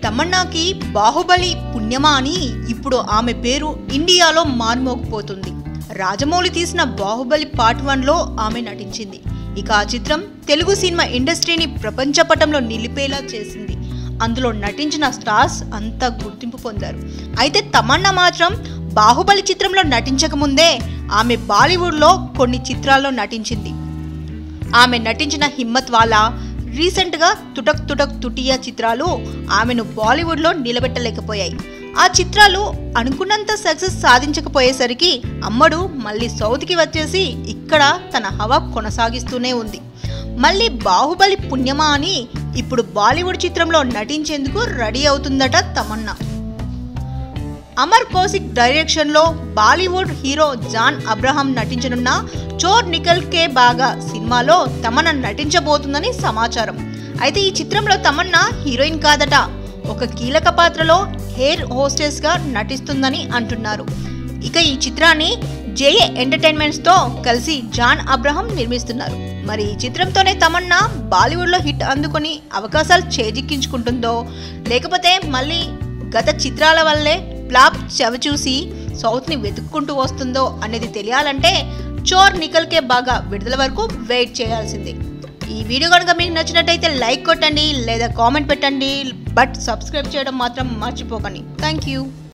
తమన్నాకి బాహుబలి పుణ్యమా అని ఇప్పుడు ఆమె పేరు ఇండియాలో మార్మోగిపోతుంది. రాజమౌళి తీసిన బాహుబలి పార్ట్ 1లో ఆమె నటించింది. ఇక ఆ చిత్రం తెలుగు సినిమా ఇండస్ట్రీని ప్రపంచ పటంలో నిలిపేలా చేసింది. అందులో నటించిన స్టార్స్ అంతా గుర్తింపు పొందారు. అయితే తమన్నా మాత్రం బాహుబలి చిత్రంలో నటించకముందే ఆమె బాలీవుడ్లో కొన్ని చిత్రాల్లో నటించింది. ఆమె నటించిన హిమ్మత్ వాలా, రీసెంట్గా తుటక్ తుటక్ తుటియా చిత్రాలు ఆమెను బాలీవుడ్లో నిలబెట్టలేకపోయాయి. ఆ చిత్రాలు అనుకున్నంత సక్సెస్ సాధించకపోయేసరికి అమ్మడు మళ్ళీ సౌత్కి వచ్చేసి ఇక్కడ తన హవా కొనసాగిస్తూనే ఉంది. మళ్ళీ బాహుబలి పుణ్యమా అని ఇప్పుడు బాలీవుడ్ చిత్రంలో నటించేందుకు రెడీ అవుతుందట తమన్నా. అమర్ కౌశిక్ డైరెక్షన్లో బాలీవుడ్ హీరో జాన్ అబ్రహాం నటించనున్న చోర్ నికల్ కే బాగా సినిమాలో తమన్నా నటించబోతుందని సమాచారం. అయితే ఈ చిత్రంలో తమన్నా హీరోయిన్ కాదట, ఒక కీలక పాత్రలో ఎయిర్ హోస్టెస్గా నటిస్తుందని అంటున్నారు. ఇక ఈ చిత్రాన్ని జేఏ ఎంటర్టైన్మెంట్స్తో కలిసి జాన్ అబ్రహాం నిర్మిస్తున్నారు. మరి ఈ చిత్రంతోనే తమన్నా బాలీవుడ్లో హిట్ అందుకొని అవకాశాలు చేజిక్కించుకుంటుందో, లేకపోతే మళ్ళీ గత చిత్రాల వల్లే ఫ్లాప్ చవిచూసి సౌత్ని వెతుక్కుంటూ వస్తుందో అనేది తెలియాలంటే చోర్ నికల్ కే బాగా విడుదల వరకు వెయిట్ చేయాల్సిందే. ఈ వీడియో కనుక మీకు నచ్చినట్టయితే లైక్ కొట్టండి లేదా కామెంట్ పెట్టండి, బట్ సబ్స్క్రైబ్ చేయడం మాత్రం మర్చిపోకండి. Thank you.